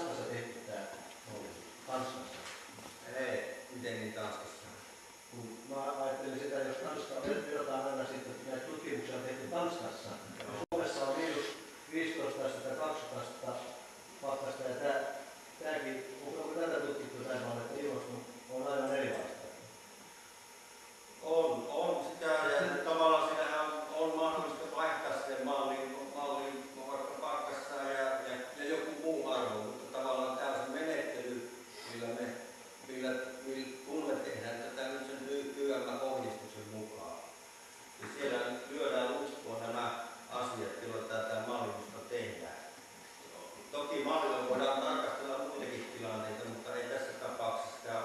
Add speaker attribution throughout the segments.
Speaker 1: Tanskassa tehty tämä malli? Tanskassa?
Speaker 2: Ei, miten niin Tanskassa?
Speaker 1: Mä ajattelin sitä, jos Tanska verrataan aina sitten, että näitä tutkimuksia on tehty Tanskassa. Suomessa on miinus 15 astetta, 20 astetta pakkasta ja tämäkin, onko tätä tutkittu tämä malli, että ilmasto on aivan erilaista?
Speaker 2: On sitä ja tavallaan siinähän on mahdollista vaihtaa sen mallin vaikka pakkassa ja joku muu arvo, mutta tavallaan tämä on se menettely, kun me tehdään tätä nyt sen YM-ohjeistuksen mukaan. Ja siellä lyödään lukkoon nämä asiat, joilla tämä mallinnusta tehdään. Toki mallilla voidaan tarkastella muitakin tilanteita, mutta ei tässä tapauksessa sitä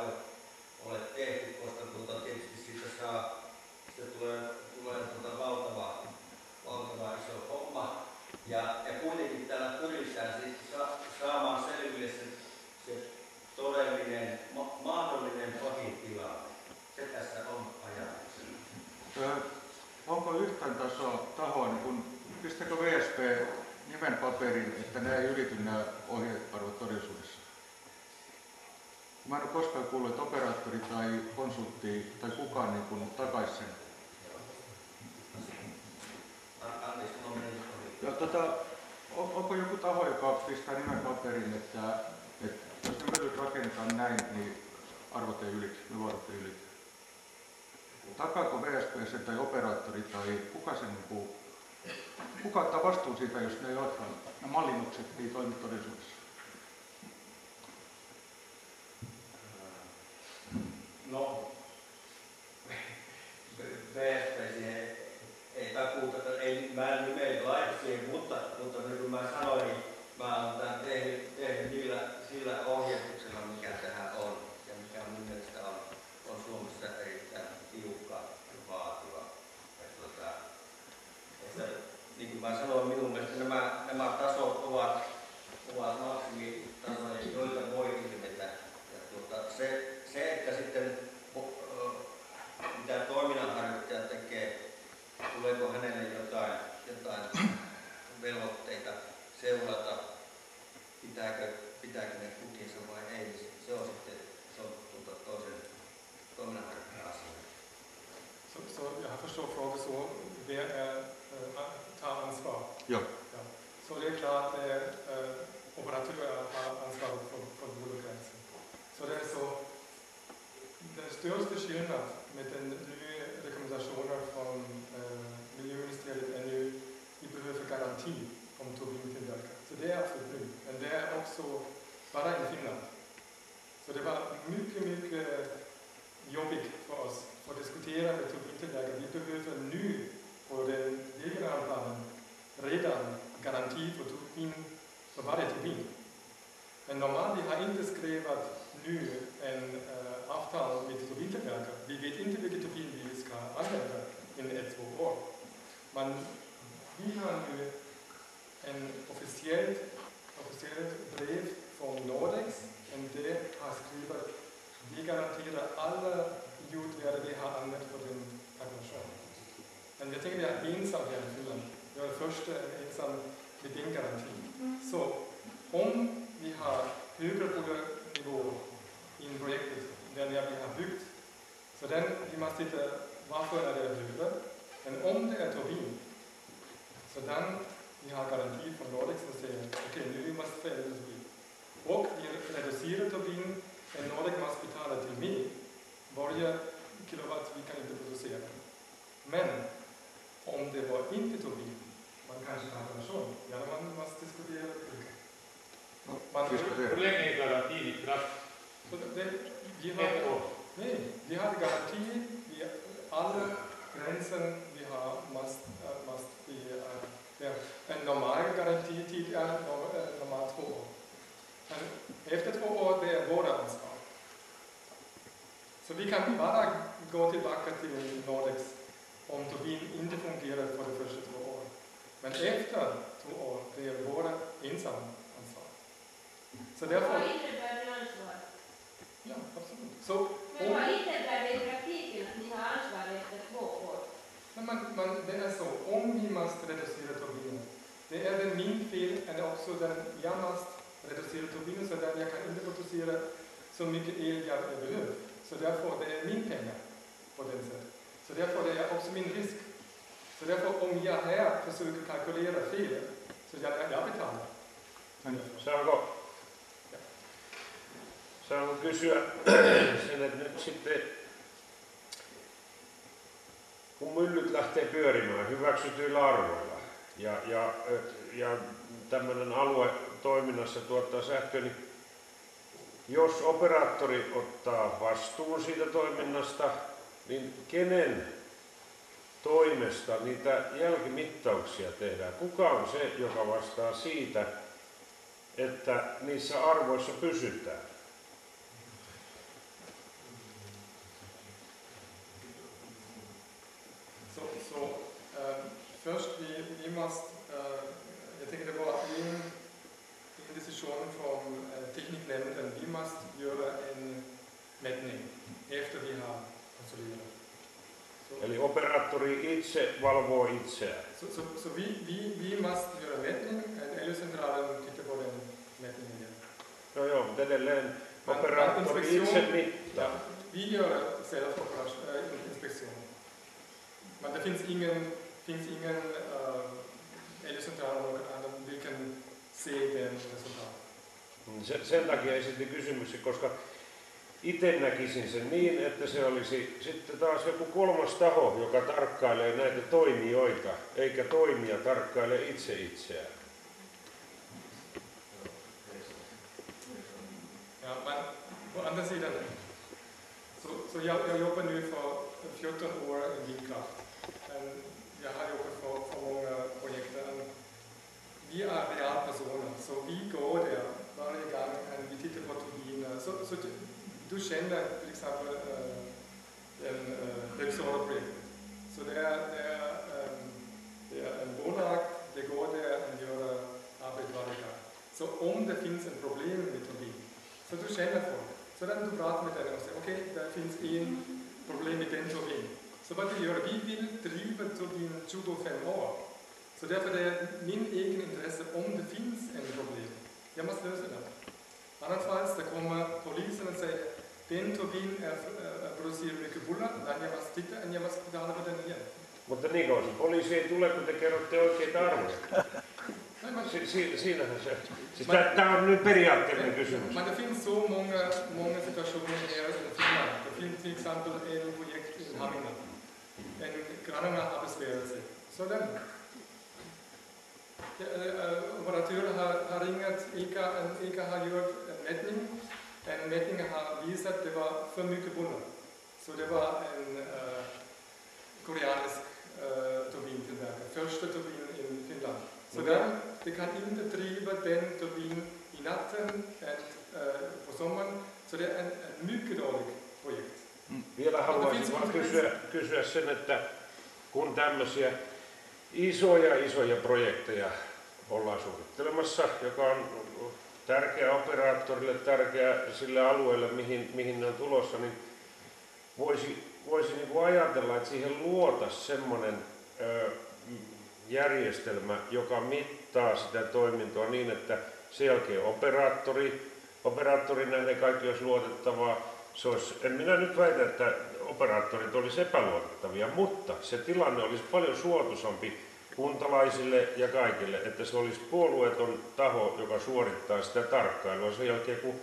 Speaker 2: ole tehty, koska tietysti siitä tulee valtava iso homma. Ja kuitenkin täällä pyritään siis saamaan selville se todellinen, mahdollinen pahin tilanne. Se tässä on ajatuksena.
Speaker 3: Onko yhtään tahoa, niin pistääkö VSP nimen paperiin, että nämä ei ylity nämä ohjearvot todellisuudessa? Mä en ole koskaan kuullut, että operaattori tai konsultti tai kukaan niin takaisi sen. Onko joku taho, joka pistää nimen paperiin, että jos ne myllyt rakennetaan näin, niin arvot ei ylity, ne vuorot ei ylity? Takaako VSP tai operaattori tai kuka ottaa vastuun siitä, jos ne mallinnukset ei toimi todellisuudessa?
Speaker 2: No, VSP siihen ei takuuta, mä en nimeä laita siihen, mutta niin kuin mä sanoin, niin mä olen tämän tehnyt sillä ohjeistuksella, mikä tähän on ja mikä mun mielestä on Suomessa erittäin tiukka ja vaativa. Niin kuin mä sanoin, minun mielestä nämä tasot ovat maksimitasoja, joita voi ilmetä. Se, että sitten mitä toiminnanharjoittaja tekee, tuleeko hänelle jotain velvoitteita seurata, pitääkö ne kukinsa vai ei, niin se on sitten toisen toiminnanharjoittajan asia.
Speaker 4: Så jag har förstått frågan så, vem tar ansvar?
Speaker 3: Ja.
Speaker 4: Så det är klart att operatörer har ansvar för bullergränsen. Så det är så, den största skillnaden med den nya rekommendationen från miljöministeriet är nu vi behöver garanti om turbintillverkare. Så det är absolut nu, men det är också bara i Finland. Så det var mycket jobbigt för oss att diskutera med turbintillverkare. Vi behöver nu på den regionala planen redan garanti för turbin för varje turbin. Men normalt vi har inte skrivit nu en avtal med turbintillverkare. Vi vet inte vilken turbin vi ska använda inom 1-2 år. Men vi har nu en officiellt brev från Nordex, och det har skrivit vi garanterar alla ljudvärden vi har använt för den kalkylationen. Men jag tänker vi är ensam här i Finland. Jag är första ensam med den garantin. Så om vi har högre bullernivå i projektet än vi har byggt, så vi måste titta varför är det högre. Men om det är turbin, så vi har garanti från Nordex som säger okej, nu måste vi förändra turbin. Och vi reducerar turbin, men Nordex måste betala till mig varje kilowatt vi kan inte producera. Men om det var inte turbin, man kanske har relation, ja, man måste diskutera det.
Speaker 5: Hur länge är garantin i kraft?
Speaker 4: Vi har garanti i alla gränser vi har måste bli en normal garantitid är normalt 2 år. Men efter 2 år det är våra ansvar. Så vi kan bara gå tillbaka till Nordex om turbin inte fungerar för de första 2 åren. Men efter 2 år det är våra ensamma ansvar. Så därför...
Speaker 6: Vad innebär det ansvar?
Speaker 4: Ja, absolut.
Speaker 6: Men vad innebär det i praktiken att ni har ansvar efter 2 år?
Speaker 4: Det är så, om vi måste reducera turbinen, det är den min fel, eller också den jag måste reducera turbinen så där jag kan inte producera så mycket el jag behöver. Så därför det är min pengar på den sättet. Så därför det är också min risk. Så därför om jag här försöker kalkylera fel så jag betalar.
Speaker 7: Saanko kysyä sen, että nyt sitten kun myllyt lähtee pyörimään hyväksytyillä arvoilla ja tämmöinen alue toiminnassa tuottaa sähköä, niin jos operaattori ottaa vastuun siitä toiminnasta, niin kenen toimesta niitä jälkimittauksia tehdään? Kuka on se, joka vastaa siitä, että niissä arvoissa pysytään?
Speaker 4: Först, vi måste, jag tänker det var en decision från tekniknämnden, vi måste göra en mätning efter vi har konsoliderat.
Speaker 7: Eli operaattori itse valvoo itseään.
Speaker 4: Så vi måste göra mätning, LU-centralen tittar på den mätningen igen.
Speaker 7: No joo, mutta edelleen operaattori itse mittaa.
Speaker 4: Vi gör självinspektion. Men det finns ingen LU-central eller någon annan vilken ser den resultat.
Speaker 7: Sen takia esitin kysymyksen, koska itse näkisin sen niin, että se olisi sitten taas joku kolmas taho, joka tarkkailee näitä toimijoita, eikä toimija tarkkaile itse itseään.
Speaker 4: Ja, men på andra sidan, så jag jobbar nu för 14 år i vindkraft. Jag har jobbat för många projekt. Vi är realpersoner, så vi går där varje gång vi tittar på turbiner. Så du känner till exempel Högstadieprojektet. Så det är en bolag, det går där och gör arbete varje gång. Så om det finns ett problem med turbin, så du känner folk. Så när du pratar med den och säger okej, det finns en problem med den turbin. Så vad vi gör, vi vill driva turbinen 25 år. Så därför är det min egen intresse om det finns en problem. Jag måste lösa det. Annars fall kommer polisen och säger den turbin producerar mycket buller, jag måste titta och jag måste betala för den igen.
Speaker 7: Mutta Niko, poliisi ei tule, kun te kerrotte oikeita arvoja. Siinähän se. Siis tämä on nyt periaatteellinen kysymys.
Speaker 4: Men det finns så många situationer här i Finland. Det finns till exempel en projekt i Hamina. Grannarna har besvärat sig. Så den operatören har ringt, ICA har gjort en mätning. En mätning har visat att det var för mycket buller. Så det var en koreansk turbintillverkare, första turbinen i Finland. Så det kan inte driva den turbin i natten på sommaren. Så det är en mycket dålig projekt.
Speaker 7: Vielä haluaisin vaan kysyä sen, että kun tämmöisiä isoja projekteja ollaan suunnittelemassa, joka on tärkeä operaattorille, tärkeä sille alueelle, mihin ne on tulossa, niin voisi niin kuin ajatella, että siihen luotaisiin semmoinen järjestelmä, joka mittaa sitä toimintoa niin, että sen jälkeen operaattorin nähden kaikki olisi luotettavaa. En minä nyt väitä, että operaattorit olisi epäluotettavia, mutta se tilanne olisi paljon suotuisampi kuntalaisille ja kaikille, että se olisi puolueeton taho, joka suorittaa sitä tarkkailua sen jälkeen, kun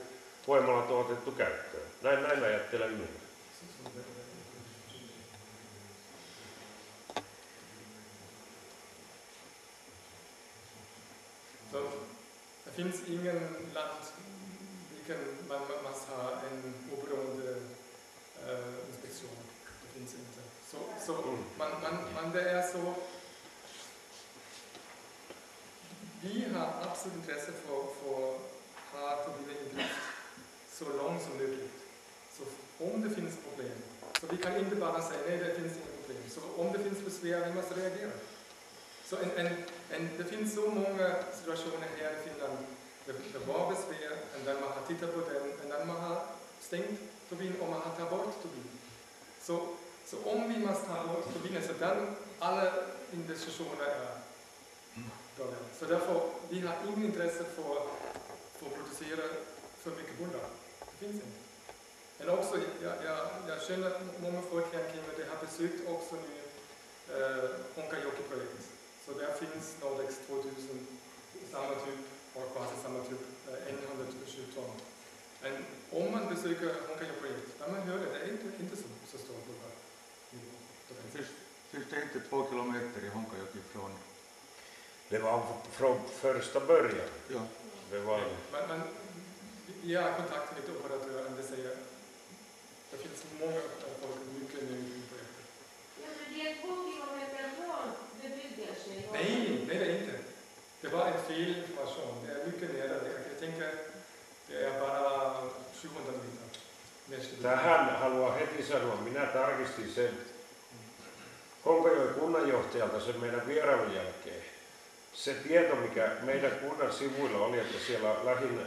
Speaker 7: voimalat on otettu käyttöön. Näin ajattelen minä.
Speaker 4: Så det finns ingen land vilken man måste ha en oberoende inspektion. Det finns inte. Så det är så. Vi har absolut intresse för att ha turbiner i drift så långt som möjligt. Så om det finns problem, så vi kan inte bara säga nej, det finns inga problem. Så om det finns besvär, vi måste reagera. Så det finns så många situationer här i Finland där det var besvär, och där man har tittat på den, och där man har stängt turbinen och man har tagit bort turbinen. Så om vi måste ha bort turbinen, så där alla investitioner är dåliga. Så därför vi har inget intresse får producera för mycket buller. Det finns inte. Men också, jag känner många folk här kring mig, har besökt också nu Honkajoki-projekt. Så där finns Nordex 2000, samma typ, och quasi samma typ, 120 ton. Men om man besöker Honkajoki-projekt, när man hör det, det är inte så stort buller.
Speaker 3: Finns det inte 2 kilometer i Honkajoki från?
Speaker 7: Det var från första början.
Speaker 3: Ja.
Speaker 7: Det var...
Speaker 4: Vi har kontakt med operatören, det säger det finns många folk mycket nu i projektet.
Speaker 6: Ja, men det är 2 kilometer från bebyggelsen.
Speaker 4: Nej, det är det inte. Det var en felinformation. Det är mycket nära. Jag tänker det är bara 700 meter.
Speaker 7: Tähän haluan heti sanoa, minä tarkistin sen Honkajoen kunnanjohtajalta sen meidän vierailun jälkeen. Se tieto, mikä meidän kunnan sivuilla oli, että siellä lähin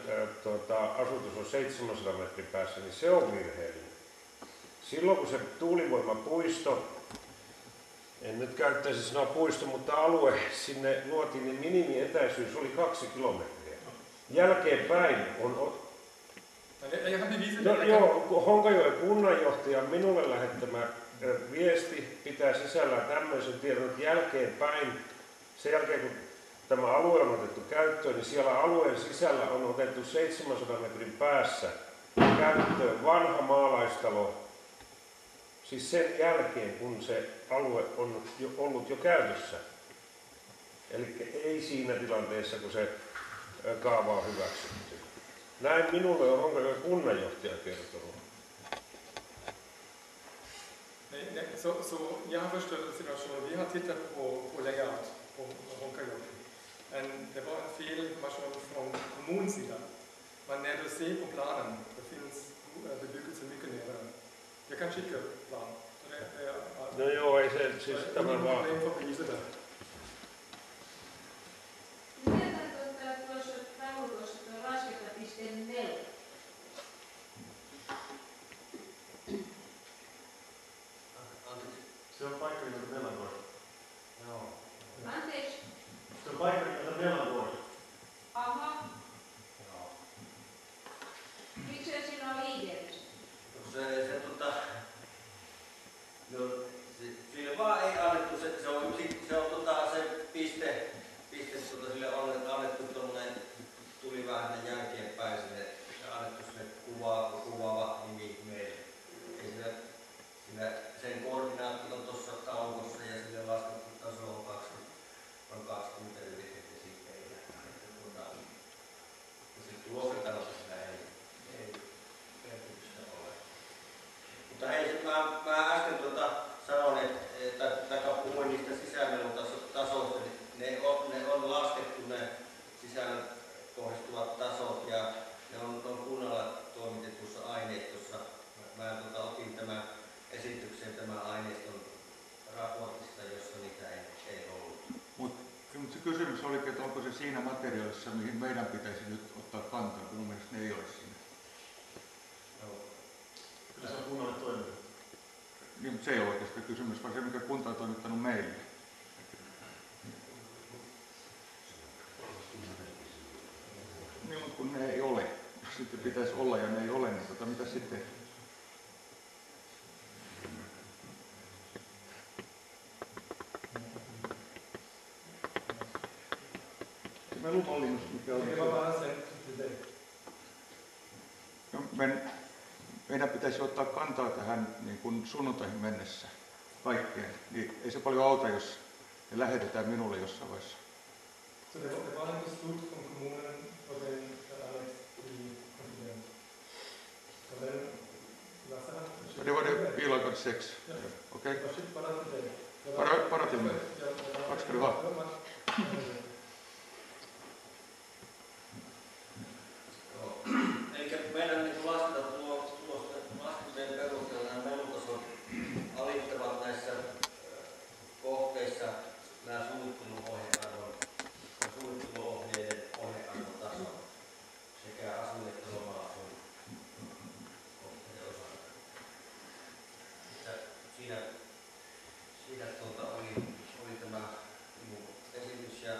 Speaker 7: asutus on 700 metrin päässä, niin se on virheellinen. Silloin kun se tuulivoimapuisto, en nyt käyttäisi sanaa puisto, mutta alue sinne luotiin, niin minimietäisyys oli 2 kilometriä. Jälkeenpäin on... Honkajoen kunnanjohtajan minulle lähettämä viesti pitää sisällään tämmöisen tiedon, että jälkeenpäin, sen jälkeen kun tämä alue on otettu käyttöön, niin siellä alueen sisällä on otettu 700 metrin päässä käyttöön vanha maalaistalo. Siis sen jälkeen, kun se alue on ollut jo käytössä. Eli ei siinä tilanteessa, kun se kaava on hyväksytty. Näin minulle on Honkajoen kunnanjohtaja kertonut.
Speaker 4: Så jag har förstått situationen. Vi har tittat på layout på Honkajoki. Men det var en felinformation från kommunens sida. Men när du ser på planen, det finns bebyggelse mycket nära. Jag kan skicka plan.
Speaker 7: No joo, ei se siis tämä vaan...
Speaker 6: Miten tuossa taulukossa tuo laskentapiste 4?
Speaker 1: Se on paikka, jota meillä on. Joo.
Speaker 6: Anteeksi.
Speaker 1: Se on paikka, jota meillä on.
Speaker 6: Aha.
Speaker 1: Joo.
Speaker 6: Miksi siinä on liikennes?
Speaker 2: Sille vaan ei annettu, se on se piste sille annettu tuommoinen, tuli vähän jälkeenpäin sinne, ja annettu sinne kuvaava nimi meille. Ei sen koordinaatti on tuossa taulukossa ja sille laskettu taso on 29 desibeliä. Ja sitten luokitelma sitä ei merkitystä ole. Mutta hei, mä äsken sanoin, että puhuin niistä sisäänmelutasoista, niin ne on laskettu ne sisällä kohdistuvat tasot ja ne on kunnalla toimitetussa aineistossa. Mä otin tämän esityksen tämän aineiston raportista, jossa niitä ei ollut.
Speaker 3: Mutta se kysymys oli, että onko se siinä materiaalissa, mihin meidän pitäisi nyt ottaa kantaa, kun mun mielestä ne ei ole siinä.
Speaker 1: Joo. Kyllä se on kunnalle toimitettu.
Speaker 3: Niin, mutta se ei ole oikeastaan kysymys, vaan se, mikä kunta on toimittanut meille. Niin, mutta kun ne ei ole, sitten pitäisi olla ja ne ei ole, niin mitä sitten? Se me lupallinen, mikä on... Meidän pitäisi ottaa kantaa tähän niin kuin sunnuntaihin mennessä kaikkeen. Niin ei se paljon auta, jos ne lähetetään minulle jossain vaiheessa.
Speaker 4: Så det var en beslut från kommunen och den Alex i konfident. Så den Lasse han...
Speaker 3: Det var det bilagan 6. Okej? Bara till mig. Tack ska du ha.
Speaker 2: Eli meidän laskentojen perusteella nämä melutasot alittavat näissä kohteissa nämä suunnitteluohjeiden ohjearvotason sekä asuin- että loma-asuin kohteiden osalta. Siinä oli tämä esitys ja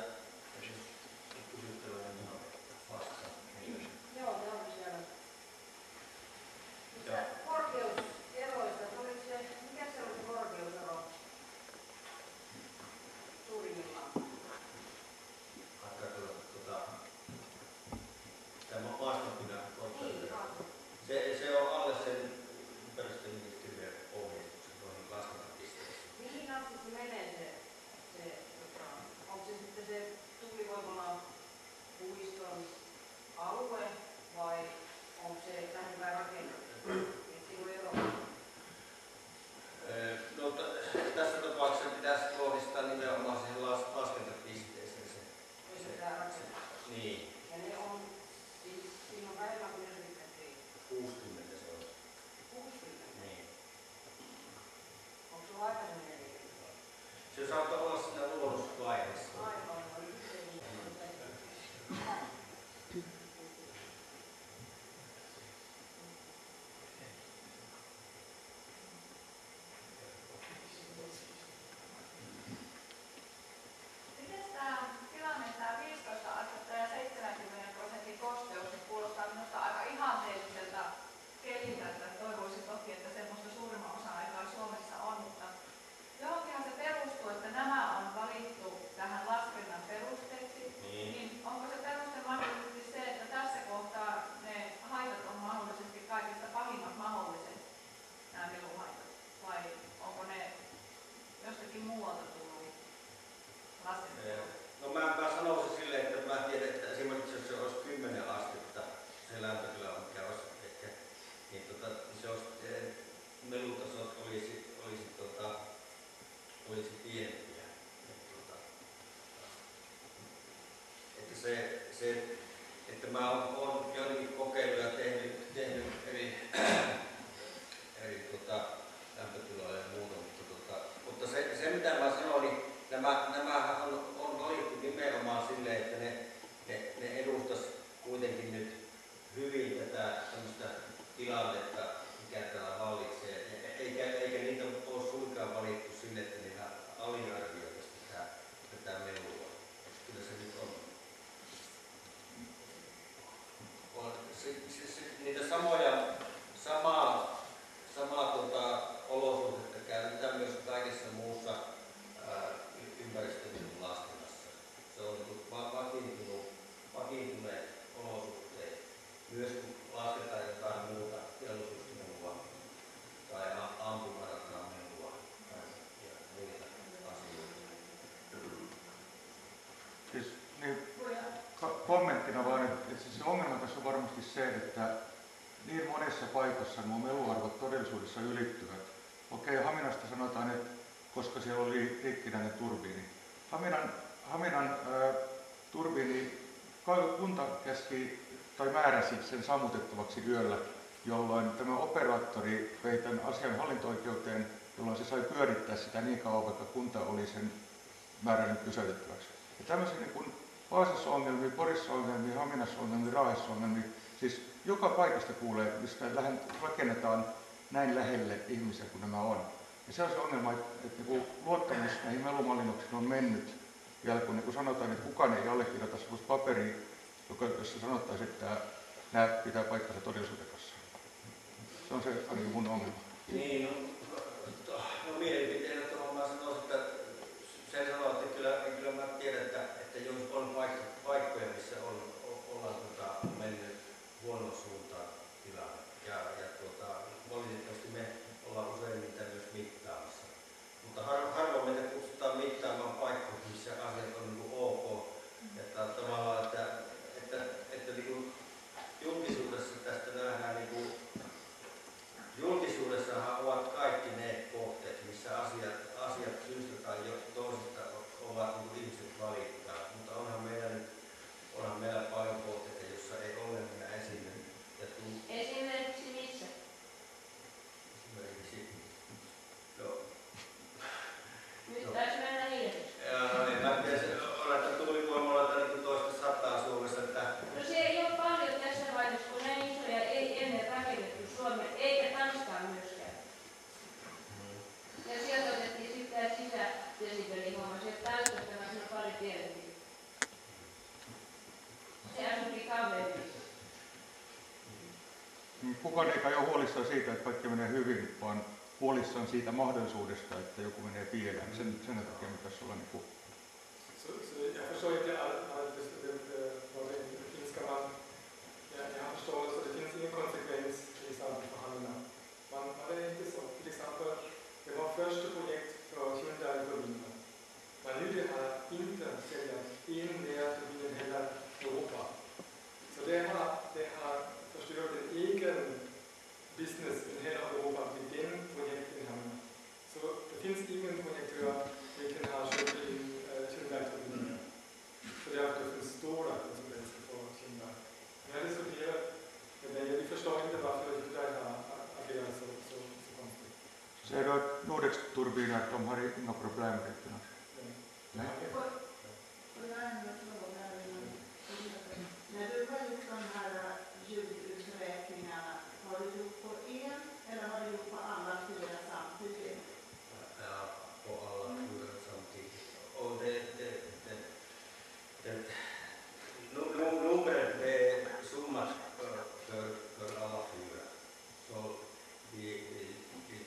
Speaker 2: tätä tämmöistä tilannetta, mikä täällä vallitsee, eikä niitä ole suinkaan valittu sille, että niitä aliarvioitaisiin tätä melua. Kyllä se nyt on niitä samaa olosuhteita käytetään myös kaikessa muussa ympäristön laskennassa. Se on vakiintuneet olosuhteet. Myös kun lasketaan jotain muuta teollisuusmelua tai ampumarataan melua ja muita asioita.
Speaker 3: Siis, niin, kommenttina vaan, että se ongelma tässä on varmasti se, että niin monessa paikassa nuo meluarvot todellisuudessa ylittyvät. Okei, Haminasta sanotaan, että koska siellä oli rikkinäinen turbiini. Haminan turbiini kunta käski tai määräsi sen sammutettavaksi yöllä, jolloin tämä operaattori vei tämän asian hallinto-oikeuteen, jolloin se sai pyörittää sitä niin kauan, vaikka kunta oli sen määrännyt pysäytettäväksi. Ja tämmöisiä niin kuin Vaasassa ongelmia, Porissa ongelmia, Haminassa ongelmia, Raahessa ongelmia, siis joka paikasta kuulee, mistä rakennetaan näin lähelle ihmisiä kuin nämä on. Ja se on se ongelma, että luottamus näihin melumallinnuksiin on mennyt vielä kun sanotaan, että kukaan ei allekirjoita sellaista paperia, jossa sanottaisiin, että nämä pitää paikkansa todellisuuden kanssa. Se on se ainakin mun ongelma.
Speaker 2: Niin, no mielipiteenä tuohon mä sanoisin, että sen sanoo, että kyllä mä tiedän, että jos on paikkoja, missä ollaan mennyt huonoon suuntaan tilanne. Ja valitettavasti me ollaan usein niitä myös mittaamassa. Mutta harvoin meitä kutsutaan mittaamaan paikkoja, missä asiat on niin kuin ok. Että tavallaan, että niin kuin julkisuudessa tästä nähdään, niin kuin, julkisuudessahan ovat kaikki ne kohteet, missä asiat syystä tai toisesta ovat niin kuin ihmiset valittaa. Mutta onhan meillä paljon kohteita, joissa ei ongelmia esiinny.
Speaker 6: Esimerkiksi missä?
Speaker 2: Esimerkiksi,
Speaker 6: Nyt taisi mennä hiljaisesti.
Speaker 2: en mä tiedä, että tuulivoimalla niin toista sataa Suomessa.
Speaker 6: No se ei ole paljon tässä vaiheessa, kun näin isoja ei ennen rakennettu Suomeen, eikä Tanskaan myöskään. Ja sieltä otettiin sitten tämä sisädesibelihomma, sieltä Tanskasta on paljon pienempi. Se asuikin kaverissa.
Speaker 3: Kukaan ei kai ole huolissaan siitä, että kaikki menee hyvin, vaan huolissaan siitä mahdollisuudesta, että joku menee pieleen. Sen takia me tässä ollaan niin kuin...
Speaker 4: Jag förstår inte allt beslut vad det finns kan man... Jag förstår så det finns ingen konsekvens till exempel för handlarna. Man är inte så. Till exempel, det var första projekt för Hyundai-turbinen. Men nu har inte säljas in ner turbinen hela Europa. Så det har förstört en egen business i hela Europa med den projekten här. Så det finns ingen projektör vilken har köpt in Hyundai-turbinen. Så därför finns stora konsekvenser för Hyundai. Vi har diskuterat med det. Vi förstår inte varför Hyundai har agerat så konstigt.
Speaker 3: Så är det Nordex-turbiner, de har inga problem med det? Nej.
Speaker 8: När du har gjort de här ljuduträkningarna, har du gjort på en eller har du gjort på alla fyra samtidigt?
Speaker 2: Ja, på alla fyra samtidigt. Och numret är summat för alla fyra. Så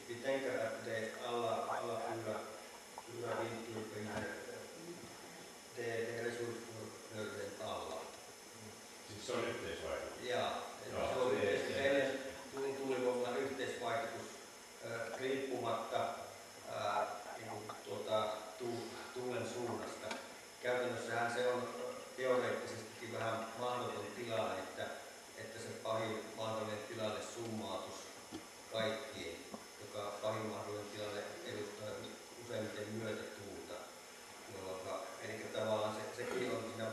Speaker 2: vi tänker att det alla fyra vindturbiner, det är resurs för den alla.
Speaker 7: Siis se on yhteisvaikutus.
Speaker 2: Ja, se on tuulivoimalla yhteisvaikutus riippumatta tuulen suunnasta. Käytännössähän se on teoreettisestikin vähän mahdoton tilanne, että se pahin mahdollinen tilanne summautus kaikkiin, joka pahin mahdollinen tilanne edustaa useimmiten myötätuulta. Eli tavallaan sekin on siinä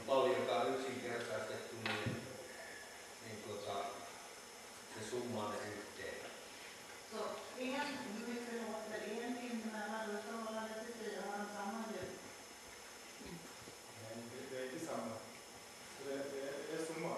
Speaker 2: malli, joka on yksinkertaistettu, se summaa ne yhteen.
Speaker 8: Så hur mycket låter en timme när du ska hålla det till 4 har samma ljud?
Speaker 4: Det är inte samma. Så det är summa.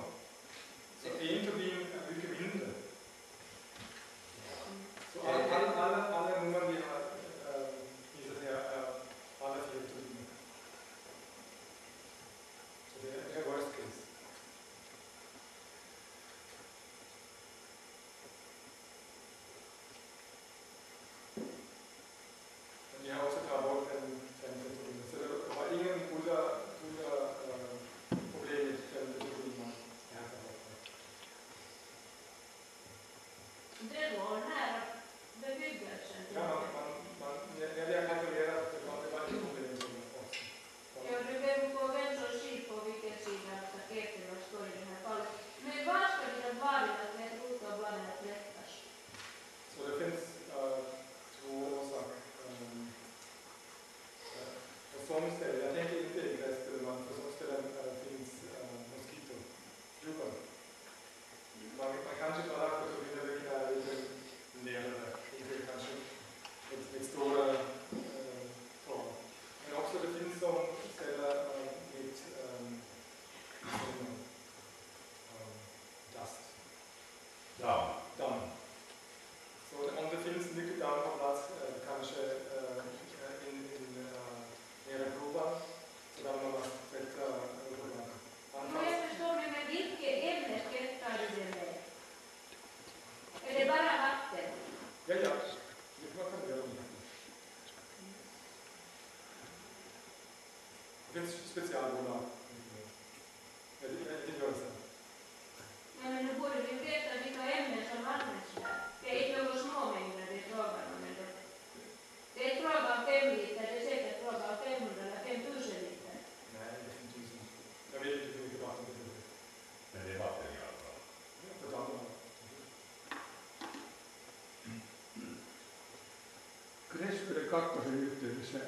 Speaker 9: kakkosen yhteydessä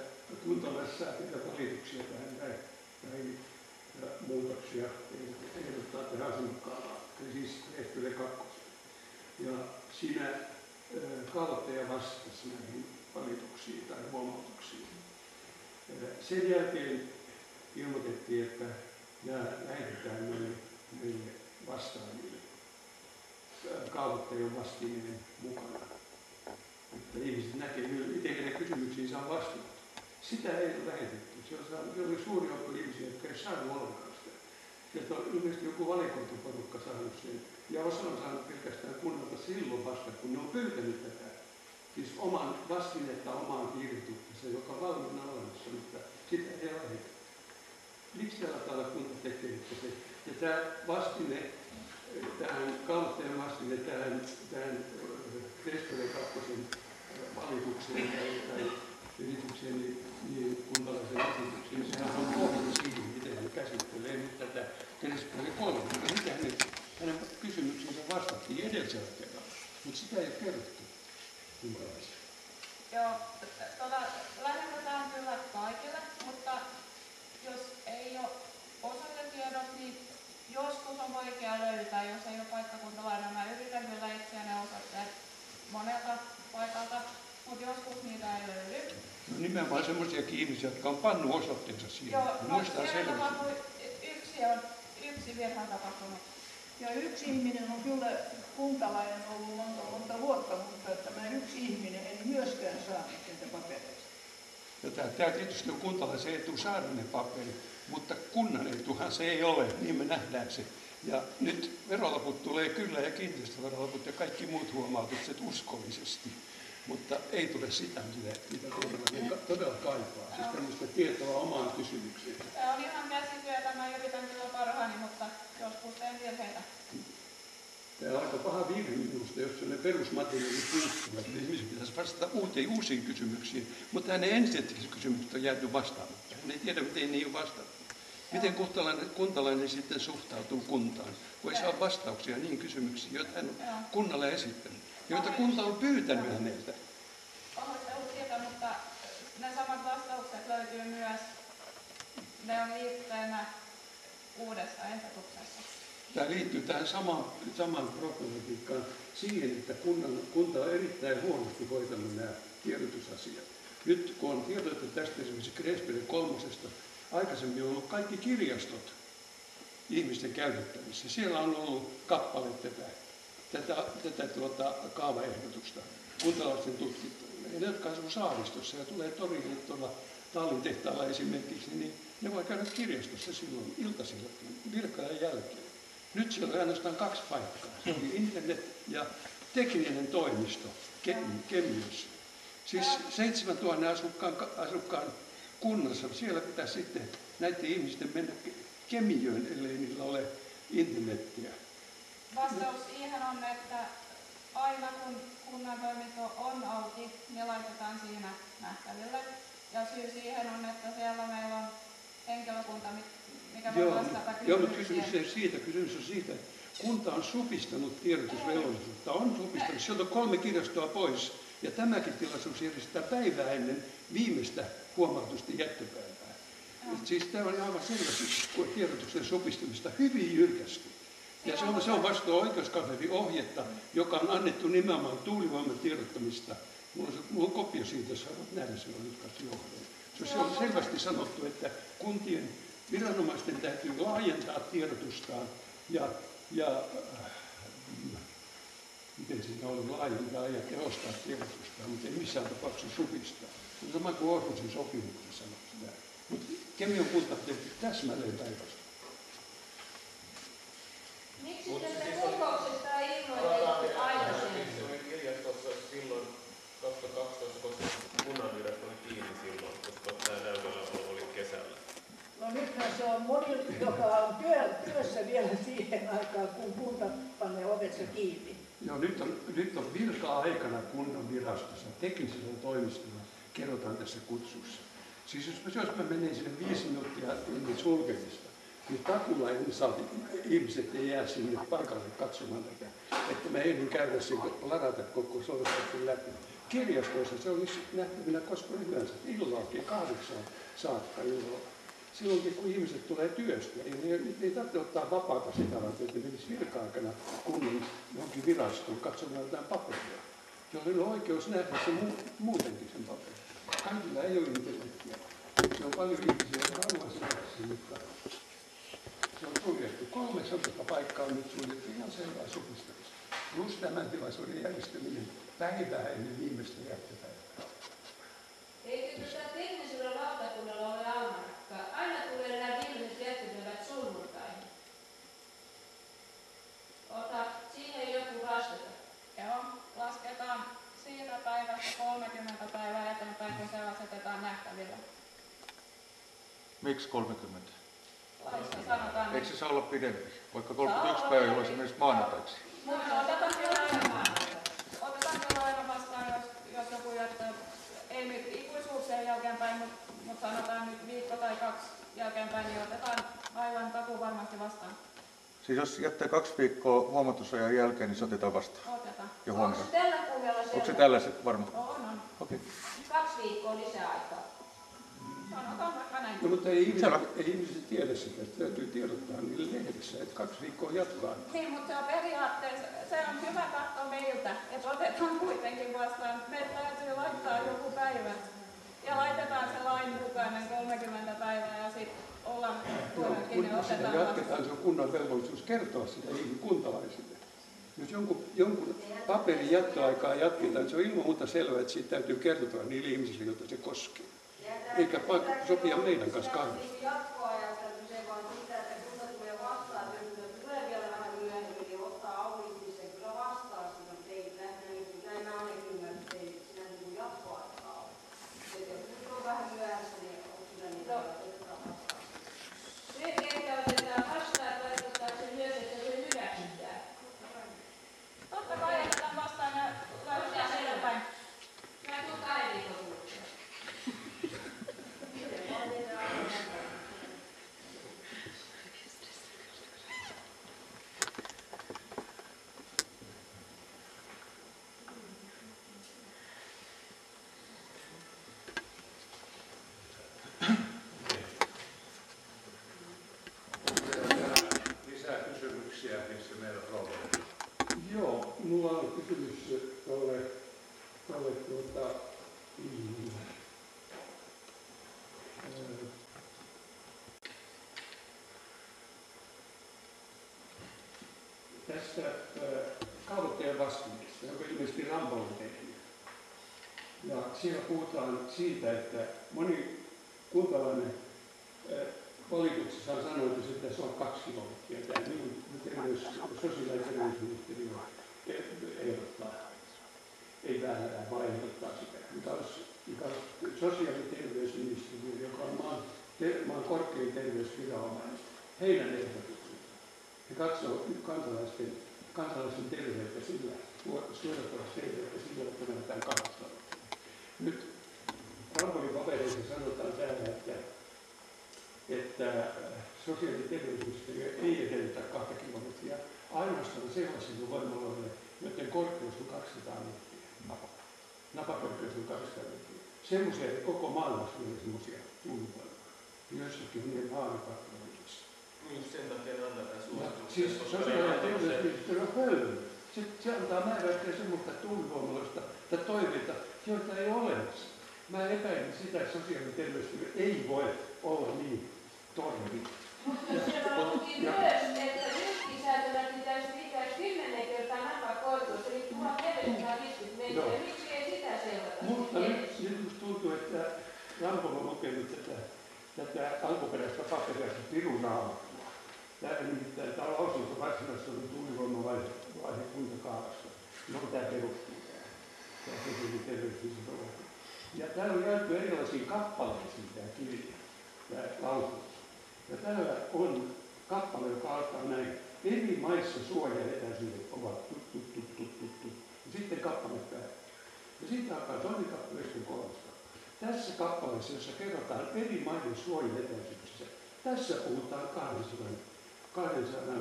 Speaker 9: kuntalaissa saa tehdä valituksia näihin muutoksia ehdottaa tähän asunnokkaavaan, eli siis Espoon kakkosen. Ja siinä kaavoittaja vastasi näihin valituksiin tai huomautuksiin. Sen jälkeen ilmoitettiin, että nämä lähetetään meille vastaajille kaavoittajan vastiineen mukana. Että ihmiset näkee, miten ne kysymyksiin saa vastata. Sitä ei ole lähetetty. Se oli suuri joukko ihmisiä, jotka ei saanut ollenkaan sitä. Sieltä on ilmeisesti joku valikointiporukka saanut sen. Ja osa on saanut pelkästään kunnalta silloin vasta, kun ne on pyytänyt tätä. Siis oman vastinetta omaan kirjoitukseen, joka on valmiina olemassa, mutta sitä ei lähetetty. Miksi tällä tavalla kunta tekee, että se? Ja tämä vastine, tähän kaavoittajan vastine, tähän Espoon kakkosen valitukseen tai esitykseen, niin kuntalaisen esitykseen, niin sehän on pohjalla siihen, miten hän käsittelee nyt tätä Espoon kolmea. Mitä hänen kysymyksensä vastattiin edellisellä kerralla, mutta sitä ei ole kerrottu kuntalaisille.
Speaker 10: Joo, lähinnä tämä on kyllä kaikille, mutta jos ei ole osoitetiedot, niin joskus on vaikea löytää, jos ei ole paikkakuntalainen. Mä yritän kyllä etsiä ne osoitteet monelta paikalta, mutta joskus niitä ei löydy.
Speaker 9: No nimenomaan semmoisiakin ihmisiä, jotka on pannut osoitteensa siihen.
Speaker 10: Joo, no siellä tapahtui, yksi virhe on tapahtunut.
Speaker 11: Ja yksi ihminen on kyllä kuntalainen ollut monta vuotta, mutta tämä yksi ihminen ei myöskään saanut näitä papereita.
Speaker 9: Ja tämä tietysti on kuntalaisen etu saada ne paperit, mutta kunnan etuhan se ei ole, niin me nähdään se. Ja nyt verolaput tulee kyllä ja kiinteistöverolaput ja kaikki muut huomautukset uskollisesti. Mutta ei tule sitä, mitä kuntalainen todella kaipaa. Siis tämmöistä tietoa omaan kysymykseen.
Speaker 10: Se on ihan käsityötä, mä yritän kyllä parhaani, mutta joskus teen virheitä.
Speaker 9: Tämä on aika paha virhe minusta, jos ne perusmateriaalit puuttuvat. Ihmiset pitäisi vastata uusiin kysymyksiin, mutta hänen ensimmäiset kysymykset on jäänyt vastaamatta. Hän ei tiedä, miten niihin vastattu. Miten kuntalainen sitten suhtautuu kuntaan, kun ei saa vastauksia niihin kysymyksiin, joita hän on kunnalle esittänyt, joita kunta on pyytänyt häneltä.
Speaker 10: Pahoittelut siitä, mutta ne samat vastaukset löytyy myös, ne on liitteenä uudessa ehdotuksessa.
Speaker 9: Tämä liittyy tähän samaan problematiikkaan siihen, että kunta on erittäin huonosti hoitanut nämä tiedotusasiat. Nyt kun on tiedotettu tästä esimerkiksi Espoon kolmosesta, aikaisemmin on ollut kaikki kirjastot ihmisten käytettävissä. Siellä on ollut kappale tätä kaavaehdotusta kuntalaisten tutkittaville. Ja ne, jotka asuu Saaristossa ja tulee torille tuolla Tallin tehtaalla esimerkiksi, niin ne voi käydä kirjastossa silloin iltasillakin, virka-ajan jälkeen. Nyt siellä on ainoastaan 2 paikkaa. Se on internet ja tekninen toimisto Kemiössä. Siis 7000 asukkaan kunnassa, siellä pitäisi sitten näiden ihmisten mennä Kemiöön, ellei niillä ole internettiä.
Speaker 10: Vastaus siihen on, että aina kun kunnan toimisto on auki, ne laitetaan siinä nähtäville. Ja syy siihen on, että siellä meillä on henkilökunta, mikä voi vastata kysymyksiin.
Speaker 9: Joo, mutta kysymys on siitä, että kunta on supistanut tiedotusvelvollisuutta. On supistanut, sieltä on 3 kirjastoa pois. Ja tämäkin tilaisuus järjestää päivää ennen viimeistä huomautusten jättöpäivää. Siis tämä on aivan selvästi tiedotuksen supistamista hyvin jyrkästi. Ja se on vastoin oikeuskanslerin ohjetta, joka on annettu nimenomaan tuulivoiman tiedottamista. Mulla on kopio siitä, jos haluat nähdä silloin nyt kanssa johdolla. Se on selvästi sanottu, että kuntien viranomaisten täytyy laajentaa tiedotustaan ja miten siinä oli laajentaa ja tehostaa tiedotustaan, mutta ei missään tapauksessa supistaa. Se on sama kuin Orhusin sopimuksessa sanoo. Mutta Kemion kunta on tehty täsmälleen päinvastoin.
Speaker 6: Miksi tästä kokouksesta ei ilmoitettu aikaisemmin?
Speaker 5: Se oli kirjastossa silloin 2012, koska kunnanvirasto oli kiinni silloin, koska tämä näytöllä oli kesällä.
Speaker 11: No nythän se on moni, joka on työssä vielä siihen aikaan, kun kunta panee ovensa kiinni.
Speaker 9: Joo, nyt on virka-aikana kunnan virastossa, teknisellä toimistolla, kerrotaan tässä kutsussa. Siis jos mä menen sinne 5 minuuttia ennen sulkemista, niin takulla ihmiset ei jää sinne paikalle katsomaan tätä. Että me ei käydä siitä ladata koko sovellusten läpi. Kirjastoissa se olisi nähtävinä koska hyvänsä illaakin 8 saakka illalla. Silloinkin kun ihmiset tulee työstä, ei tarvitse ottaa vapaata sitä varten, että menisi virka-aikana kunnon johonkin virastoon katsomaan jotain paperia. Jolla on oikeus nähdä se muutenkin sen paperin. Kaikilla ei ole internetiä. Se on paljon ihmisiä, jotka haluaisivat nähdä sen mukaan. Se on suljettu. 3 sellaista paikkaa on nyt suljettu ihan selvää supistamista. Plus tämän tilaisuuden järjestäminen päivää ennen viimeistä jättöpäivää.
Speaker 6: Eikö tätä teknisellä lautakunnalla ole almanakka? Aina tulee nämä viimeiset jättöpäivät sunnuntaihin. Ota siihen joku vastata.
Speaker 10: Joo, lasketaan siirtopäivästä 30 päivää eteenpäin, kun se asetetaan nähtävillä.
Speaker 3: Miksi 30?
Speaker 10: Laissa sanotaan.
Speaker 3: Eikö se saa olla pidempi? Vaikka 31 päivä, jolloin se menisi maanantaiksi.
Speaker 10: Otetaan kyllä aina vastaan, jos joku jättää, ei nyt ikuisuuksien jälkeenpäin, mutta sanotaan nyt viikko tai 2 jälkeenpäin, niin otetaan aivan takuu varmasti vastaan.
Speaker 3: Siis jos jättää 2 viikkoa huomautusajan jälkeen, niin se otetaan vastaan?
Speaker 10: Otetaan.
Speaker 3: Ja huomioon.
Speaker 6: Onko tällä kuunnella selvä?
Speaker 3: Onko se tällä se varma?
Speaker 10: On.
Speaker 3: Okei.
Speaker 6: 2 viikkoa lisää aikaa.
Speaker 10: Sanotaan vaikka näin.
Speaker 9: No, mutta ei ihmiset tiedä sitä, että täytyy tiedottaa niille lehdessä, että 2 viikkoa jatkaa.
Speaker 10: Niin, mutta se on periaatteessa, se on hyvä tahto meiltä, että otetaan kuitenkin vastaan. Meidän täytyy laittaa joku päivä ja laitetaan se lain mukainen 30 päivää ja sitten ollaan tuodakin ja
Speaker 9: Kun sitä
Speaker 10: otetaan
Speaker 9: jatketaan,
Speaker 10: vastaan.
Speaker 9: se on kunnan velvollisuus kertoa sitä kuntalaisille. Jos jonkun paperin jättöaikaa jatketaan, niin se on ilman muuta selvää, että siitä täytyy kertoa niille ihmisille, joita se koskee. Eikä sopia meidän kanssa kahdesta.
Speaker 10: Totta kai otetaan vastaan ja lähdetään eteenpäin.
Speaker 3: Lisää kysymyksiä, missä meillä on.
Speaker 9: Joo, mulla on kysymys tuolle tästä kaavoittajan vastineesta, joka ilmeisesti Rambo on tehnyt. Ja siellä puhutaan siitä, että moni kuntalainen valituksessaan sanoi, että se on 2 kilometriä. Tämä minun sosiaali- ja terveysministeriö ehdottaa. Ei vähällä, vaan ehdottaa sitä. Mikä on sosiaali- ja terveysministeriö, joka on maan korkein terveysviranomainen. Heidän ehdotuksensa. He katsoo kansalaisten terveyttä sillä, suojattavasti terveyttä sillä, että mennään 2 kilometriä. Nyt Rambonin papereissa sanotaan täällä, että sosiaali- ja terveysministeriö ei edellytä 2 kilometriä ainoastaan sellaisille voimaloille, joiden korkeus on 200 metriä. Napakorkeus on 200 metriä. Semmoisia ei koko maailmassa ole semmoisia tuulivoimaloja. Joissakin on ne maanipakkoissa.
Speaker 5: Niin sen takia ne antaa tämän suosituksen.
Speaker 9: Siis sosiaali- ja terveysministeriö on hölmö. Se antaa määräyksiä semmoista tuulivoimaloista tai toiveita, joita ei ole olemassa. Mä epäilen sitä, että sosiaali- ja terveysministeriö ei voi olla niin torvi.
Speaker 6: Siellä luki myös, että ykkösäätönä pitäisi 10 kertaa napakorkeus, eli 1450 metriä. Miksi ei sitä seurata?
Speaker 9: Mutta nyt musta tuntuu, että Rambo on lukenut tätä alkuperäistä paperia pirun raamattua. Tämä lausunto varsinaisesti on tuulivoimavaihe kuntakaavasta. No tämä perustuu tämä sosiaali- ja terveysministeriö. Ja täällä on jaettu erilaisiin kappaleisiin tämä kirja, tämä lausunto. Ja täällä on kappale, joka alkaa näin. Eri maissa suojaetäisyydet ovat ja sitten kappale päättyy. Ja sitten alkaa toinen kappale ja 3. kappale. Tässä kappaleessa, jossa kerrotaan eri maiden suojaetäisyyksissä, Tässä puhutaan 200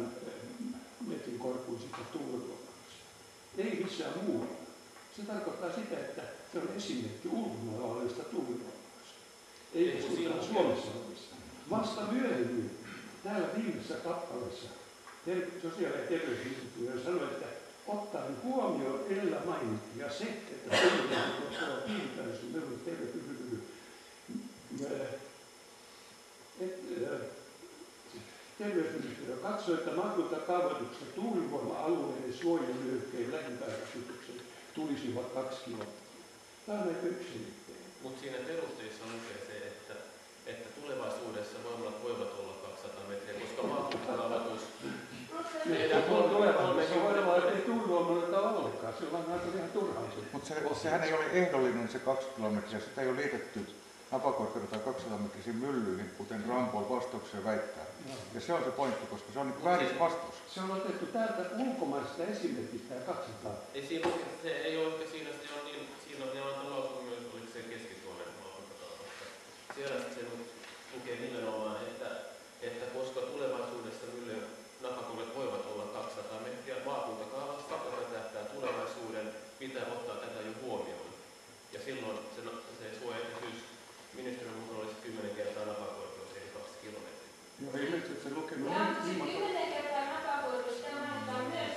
Speaker 9: metrin korkuisista tuulivoimaloista. Ei missään muualla. Se tarkoittaa sitä, että se on esimerkki ulkomailla olevista tuulivoimaloista. Ei puhutaan Suomessa olevista. Vasta myöhemmin täällä viimeisessä kappaleessa sosiaali- ja terveysinstituutio sanoi, että ottaen huomioon edellä mainittu ja se, että tuulivoimalla kiinnittäisi melun terveydenkyky, terveysministeriö katsoi, että maakuntakaavoituksessa tuulivoima-alueiden suojeluvyöhykkeen lähipäiväsytykset tulisivat 2 kilometriä. Tämä on aika yksilitteinen.
Speaker 5: Mutta siinä perusteissa lukee se, että tulevaisuudessa voimalat voivat olla 200 metriä, koska maakuntakaavoitus...
Speaker 9: Tulevaisuudessa voi olla, että ei tuulivoimaloita ole ollenkaan. Se on aika ihan turhaa.
Speaker 3: Mutta sehän ei ole ehdollinen se 2 kilometriä. Sitä ei ole liitetty napakorkeudella tai 200 metrisiin myllyihin, kuten Ramboll vastaukseen väittää. Ja se on se pointti, koska se on niin väärin vastaus.
Speaker 9: Se on otettu täältä ulkomaisesta esimerkistä ja 200.
Speaker 5: Ei siinä lukee, se ei ole ehkä siinä, se on niin, siinä on antanut lausunut myös, oliko se Keski-Suomen maakuntakaavasta. Siellä se lukee nimenomaan, että koska tulevaisuudessa myllyyn napakorkeat voivat olla 200 metriä maakuntakaavassa, joka tähtää tulevaisuuden, pitää ottaa tätä jo huomioon. Ja silloin se suojaetäisyys ministeriön mukaan olisi 10 kertaa napakorkeus, eli 2 kilometriä.
Speaker 9: Joo, ei nyt se lukenut.
Speaker 6: Ja se 10 kertaa napakorkeus, tämä mainitaan myös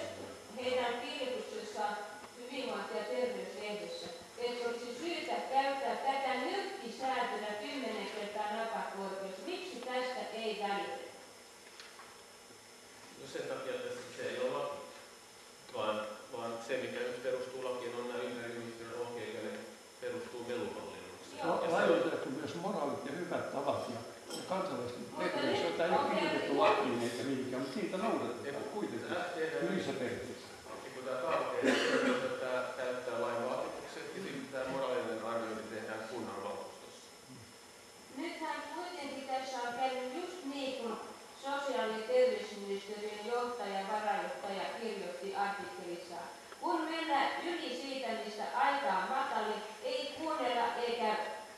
Speaker 6: heidän kirjoituksessaan hyvinvointi- ja terveyslehdessä, että olisi syytä käyttää tätä nyrkkisäätönä 10 kertaa napakorkeus. Miksi tästä ei välitetä?
Speaker 5: No sen takia, että se ei ole laki, vaan se, mikä nyt perustuu lakiin, on nämä ympäristöministeriön ohjeet, ja ne perustuu melunhallinnukseen.
Speaker 9: Laitettu myös moraalit ja hyvät tavat ja kansalaisten terveys, jota ei ole kirjoitettu lakiin eikä mihinkään, mutta siitä noudatetaan kuitenkin hyvissä perheissä.
Speaker 5: Kun tämä kaavoite täyttää lain vaatimukset, ja sitten tämä moraalinen arviointi tehdään kunnanvaltuustossa.
Speaker 6: Nythän kuitenkin tässä on käynyt just niin kuin sosiaali- ja terveysministeriön johtaja, varajohtaja kirjoitti artikkelissaan. Kun mennään yli siitä, mistä aika on matali, ei kuunnella eikä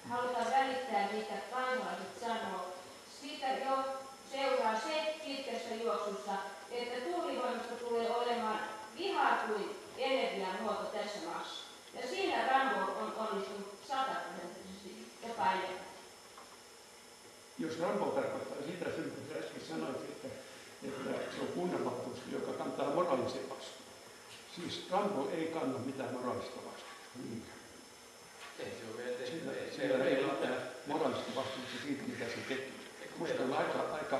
Speaker 6: haluta välittää, mitä kansalaiset sanoo. Siitä jo seuraa se pitkässä juoksussa, että tuulivoimasta tulee olemaan vihatuin energiamuoto tässä maassa. Ja siinä Ramboll on onnistunut 100% jopa enemmän.
Speaker 9: Jos Ramboll tarkoittaa sitä, mitä äsken sanoit, että se on kunnanvaltuusto, joka kantaa moraalisen vastuun. Siis Ramboll ei kanna mitään moraalista vastuuta.
Speaker 5: Ei se ole meidän
Speaker 9: Siellä ei ole mitään moraalista vastuuta siitä, mitä se tekee. Minusta on aika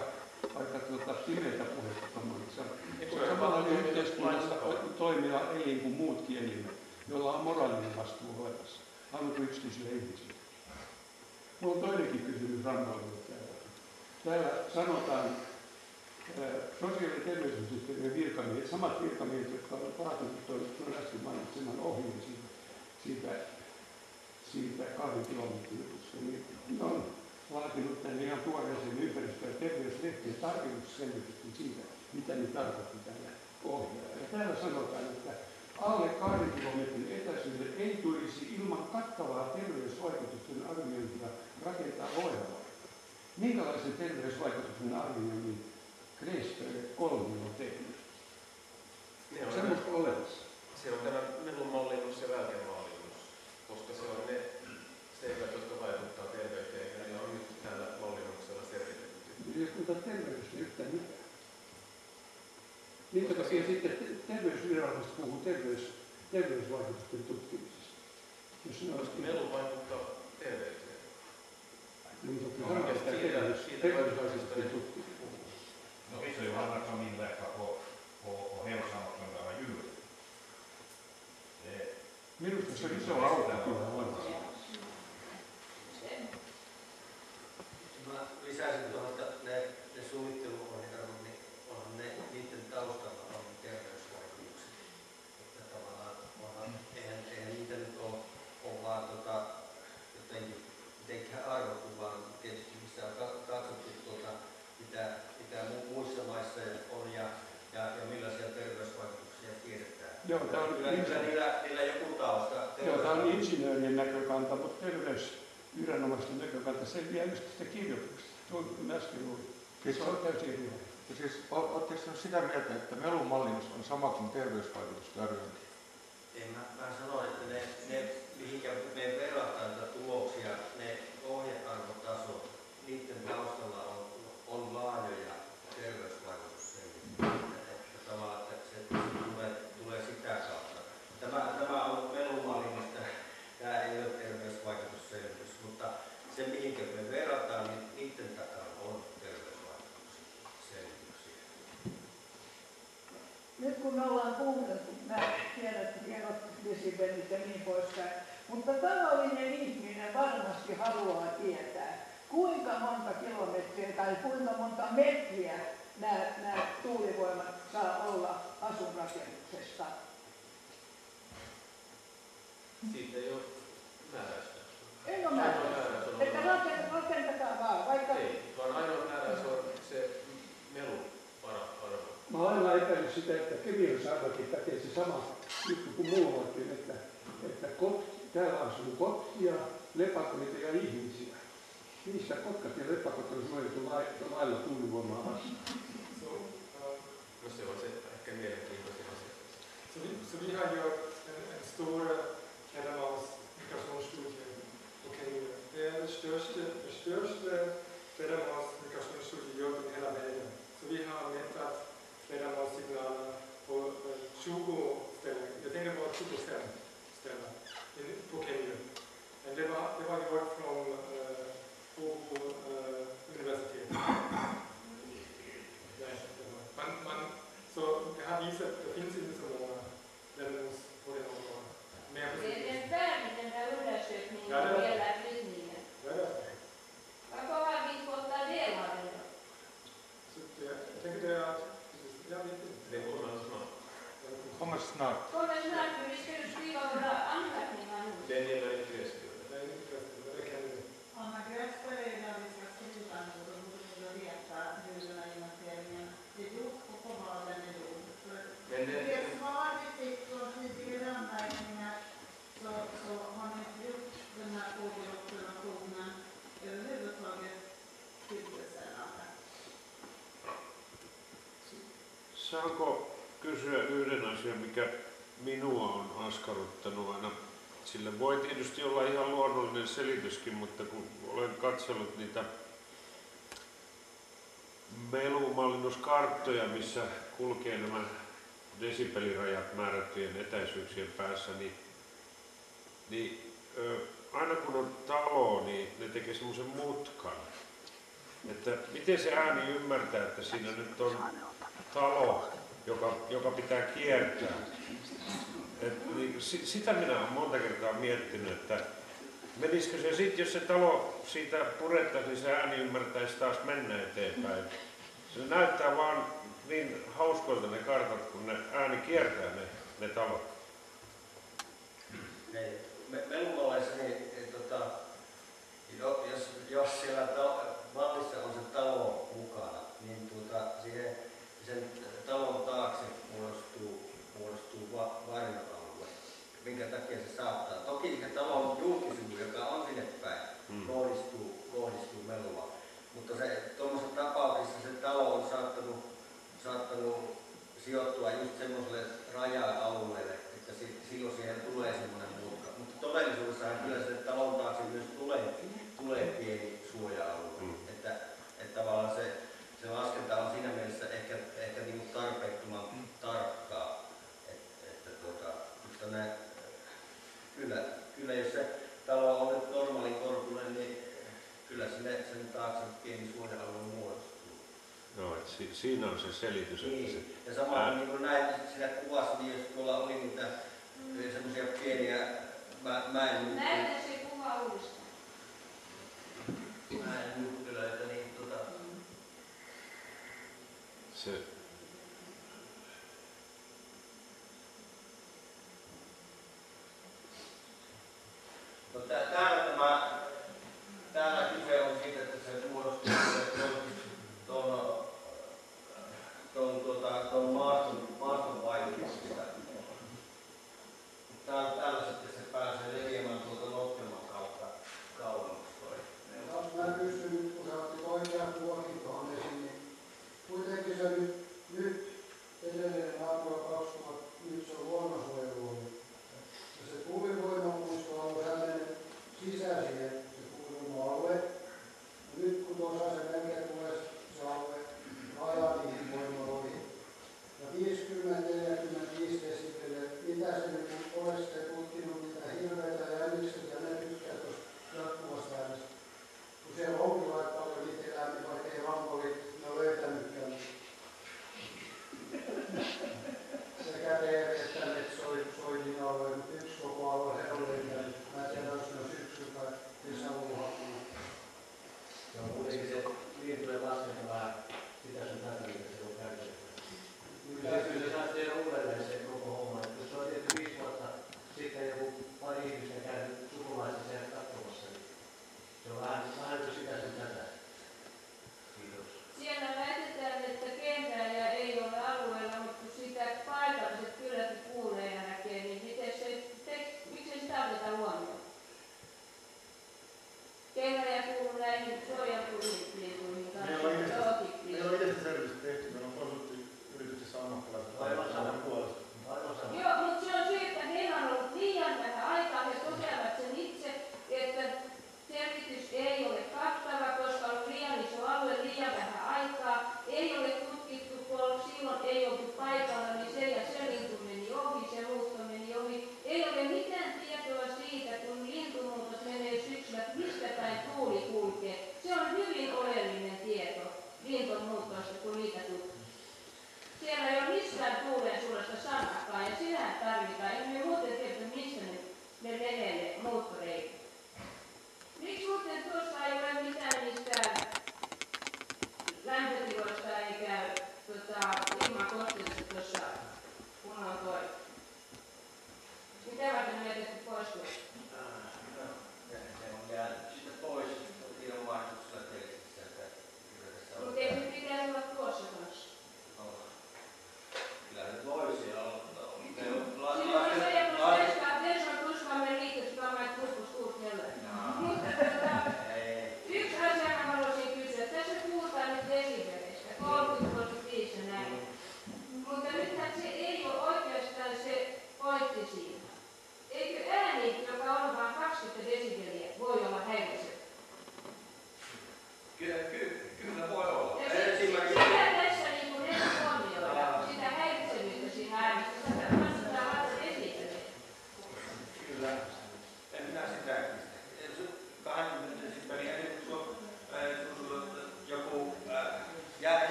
Speaker 9: pimeätä puhetta tuommoinen sanoa. Se on samanlainen yhteiskunnassa toimiva elin kuin muutkin elimet, joilla on moraalinen vastuu olemassa, aivan kuin yksityisille ihmisille. Minulla on toinenkin kysymys Rambollille täällä. Täällä sanotaan sosiaali- ja terveysministeriön virkamiehet, samat virkamiehet, jotka ovat vaatineet tuon äsken mainitseman ohjeen siitä 2 kilometrin jutusta, niin ne on laatinut tänne ihan tuoreeseen ympäristö- ja terveyslehteen tarkennusselvitysten siitä, mitä ne tarkoitti tällä ohjeella. Ja täällä sanotaan, että alle 2 kilometrin etäisyydelle ei tulisi ilman kattavaa terveysvaikutusten arviointia rakentaa voimalaa. Minkälaisen terveysvaikutusten arvioinnin Kreisberg 3 on tehnyt? Semmoista olemassa.
Speaker 5: Se on tämä melunmallinnus ja välkemallinnus, koska se on ne seikat, jotka vaikuttaa terveyteen, ja ne on nyt tällä mallinnuksella selvitetty.
Speaker 9: Jos puhutaan terveydestä yhtään mitään. Minkä takia sitten terveysviranomaiset puhuu terveysvaikutusten tutkimisesta?
Speaker 5: Melu vaikuttaa terveyteen.
Speaker 9: Terveysvaikutusten tutkimisesta.
Speaker 12: No visst har man som inverkar på hälsan och sådana djur.
Speaker 9: Minusta se on iso aukko kyllä olemassa.
Speaker 2: Mä lisäisin tuohon, että ne suunnitteluohjelmat, niin onhan ne, niiden taustalla on terveysvaikutukset. Että tavallaan eihän niitä nyt ole vaan jotenkin arvokuvaa, tietysti missä on katsottu mitä muissa maissa on ja millaisia terveysvaikutuksia tiedetään.
Speaker 9: Joo, tämä on
Speaker 2: niillä joku tausta.
Speaker 9: Joo, tämä on insinöörien näkökanta, mutta terveysviranomaisten näkökanta selviää just sitä kirjoituksesta. Tuo äsken luin. Se on täysin eri asia.
Speaker 3: Siis oletteko sitä mieltä, että melumallinnus on sama kuin terveysvaikutusten arviointi?
Speaker 2: Mä sanoin, että mihinkä me verrataan näitä tuloksia, ne ohjearvotasot, niiden taustalla on laajoja terveysvaikutusselvityksiä. Että tavallaan että se tulee sitä kautta. Tämä on melumallinnista, tämä ei ole terveysvaikutusselvitys, mutta se mihinkä me verrataan, niin niiden takana on terveysvaikutusselvityksiä.
Speaker 11: Nyt kun me ollaan kuulteltu, mä tiedän, että hienot desibelit ja niin poispäin, mutta tavallinen ihminen varmasti haluaa tietää, kuinka monta kilometriä tai kuinka monta metriä nämä tuulivoimat saa olla asuinrakennuksesta.
Speaker 5: Siitä ei ole määräystä.
Speaker 11: Ei ole määräystä. Että rakentakaa vaan, vaikka...
Speaker 5: Ei, vaan ainoa määräys on se melun arvo.
Speaker 9: Mä oon aina epäillyt sitä, että Kemiönsaaressakin pätee se sama juttu kuin muuallakin, että täällä asuu kotkia, lepakoita ja ihmisiä. Niistä kotkat ja lepakot on suojattu lailla tuulivoimaa vastaan.
Speaker 5: No se on se ehkä mielenkiintoisin asia.
Speaker 4: Så vi har gjort en stor Värdemalmsmigrationsstudie på Kemiö. Det är den största Värdemalmsmigrationsstudie gjord i hela världen. Så vi har mätt Värdemalmssignaler på 20 ställen. Jag tänker bara 25 ställen på Kemiö. Men det var gjort från Åbo universitet. Så det har visat att det finns inte så många länder på det området.
Speaker 6: Det är färdig den här undersökningen vad gäller flyttningen. Varför har vi fått ta del av den då?
Speaker 4: Jag tänker det att jag vet inte.
Speaker 5: Det kommer snart.
Speaker 3: Kommer snart.
Speaker 6: Kommer snart, för vi ska ju skriva våra anmärkningar nu.
Speaker 5: Den gäller inte Gräsbjörn.
Speaker 4: Det är inte förresten, men det kan vi.
Speaker 8: Anna Gräsberg, när vi ska skriva nu, då borde vi veta hur den här inventeringen är gjord och på vad den är gjord.
Speaker 5: Men
Speaker 8: det svar vi fick från tidigare anmärkningar så har ni inte gjort den här fågelobservationen överhuvudtaget tillfredsställande.
Speaker 7: Saanko kysyä yhden asian, mikä minua on askarruttanut aina? Sillä voi tietysti olla ihan luonnollinen selityskin, mutta kun olen katsellut niitä melumallinnuskarttoja, missä kulkee nämä desibelirajat määrättyjen etäisyyksien päässä, niin aina kun on talo, niin ne tekee semmoisen mutkan. Että miten se ääni ymmärtää, että siinä nyt on talo, joka pitää kiertää. Niin sitä minä olen monta kertaa miettinyt, että menisikö se sitten, jos se talo siitä purettaisiin, niin se ääni ymmärtäisi taas mennä eteenpäin. Se näyttää vaan niin hauskoilta ne kartat, kun ne ääni kiertää ne talot.
Speaker 2: Melumalleissa, niin, jos siellä mallissa on se talo mukana, niin sen talon taakse muodostuu varjoalue, minkä takia se saattaa. Toki se talon julkisivu, joka on sinne päin, kohdistuu melua. Mutta tuollaisessa tapauksessa se talo on saattanut sijoittua just semmoiselle raja-alueelle, että silloin siihen tulee semmoinen mutka. Mutta todellisuudessahan kyllä se talon taakse myös tulee pieni suoja-alue. Että tavallaan se laskenta on siinä mielessä ehkä niin tarpeettoman tarkkaa. Mutta kyllä jos se talo on nyt normaalin korkuinen, niin kyllä sen taakse pieni suoja-alue muodostuu.
Speaker 7: No, että siinä on se selitys.
Speaker 2: Niin. Ja samalla niin kuin näin siinä kuvassa, niin jos tuolla oli niitä semmoisia pieniä mäennyppylöitä.
Speaker 6: Näytä se kuva uudestaan.
Speaker 2: Mäennyppylöitä, niin
Speaker 7: se.
Speaker 2: No täällä kyse on siitä, että se muodostuu tuon maaston vaikutuksista. Täällä sitten se pääsee leviämään tuolta notkelman kautta kauemmas.
Speaker 13: Mä kysyn, kun sä otit oikean tuokin tuohon esiin,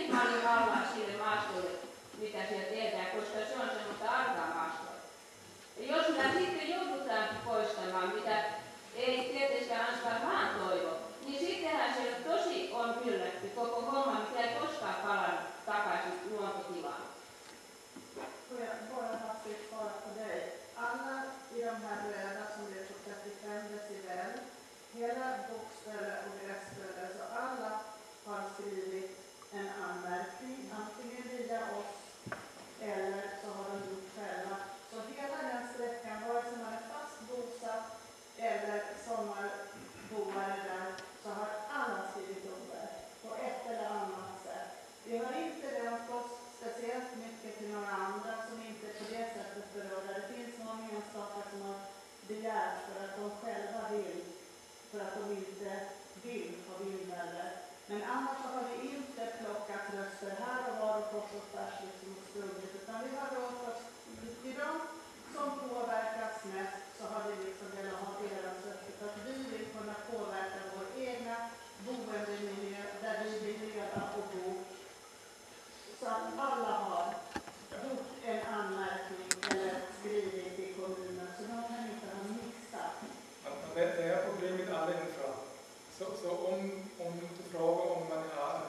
Speaker 6: hyvin paljon vallaa sille maastolle, mitä siellä tehdään, koska se on semmoista arkaa maastoa. Ja jos me sitten joudutaankin poistamaan, mitä ei tietenkään Ansgar vaan toivo, niin sittenhän se tosi on yllätty koko homma, mikä ei koskaan palannut takaisin luontotilaan.
Speaker 8: Får jag bara hastigt svara på dig? Alla i de här röda som är på 35 decibel, hela bokstäver och gräsflöden, så alla har skrivit en anmärkning, antingen via oss eller så har de gjort själva. Så hela den sträckan, vare sig man är fast bosatt eller sommarboare där, så har alla skrivit under på ett eller annat sätt. Vi har inte vänt oss speciellt mycket till några andra som inte på det sättet berörda. Det finns någon enstaka som har begärt för att de själva vill, för att de inte vill ha vindväder. Men annars har vi inte plockat röster här och var och kors och tvärs liksom och sprungit, utan vi har rört oss till dem som påverkas mest, så har vi liksom velat ha deras röster för att vi vill kunna påverka vår egna boendemiljö där vi vill leva och bo. Så att alla har gjort en anmärkning eller skrivit till kommunen, så de kan inte ha missat.
Speaker 4: Det är problemet alla inför. Så om du frågar om man har en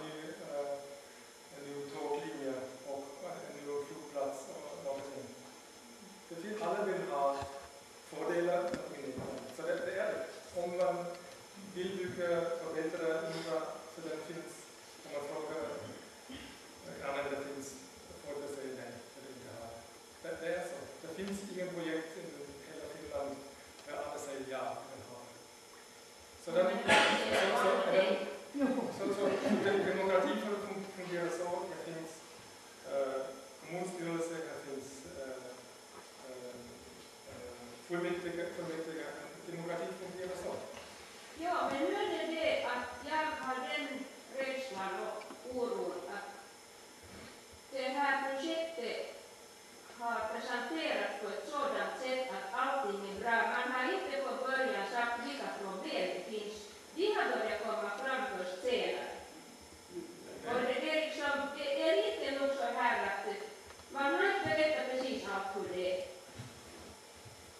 Speaker 4: ny tåglinje och en ny flygplats och någonting. Det finns, alla vill ha fördelar och ingenting. Så det är det. Om man vill bygga förbättra infra, så den finns, om man frågar annan det finns, folk att säga nej, eller inte har. Det är så. Det finns ingen projekt i hela Finland där alla säger ja, men har det. Så demokrati fungerar så. Det finns kommunstyrelse, det finns fullmäktige. Demokrati fungerar så.
Speaker 6: Ja, men nu är det att jag har den rädslan och oron att det här projektet har presenterats på ett sådant sätt att allting är bra. Man har inte på början sagt vilka problem det finns. De har börjat komma fram först senare. Och det är liksom, det är inte nog så här att man har inte berättat precis allt hur det är.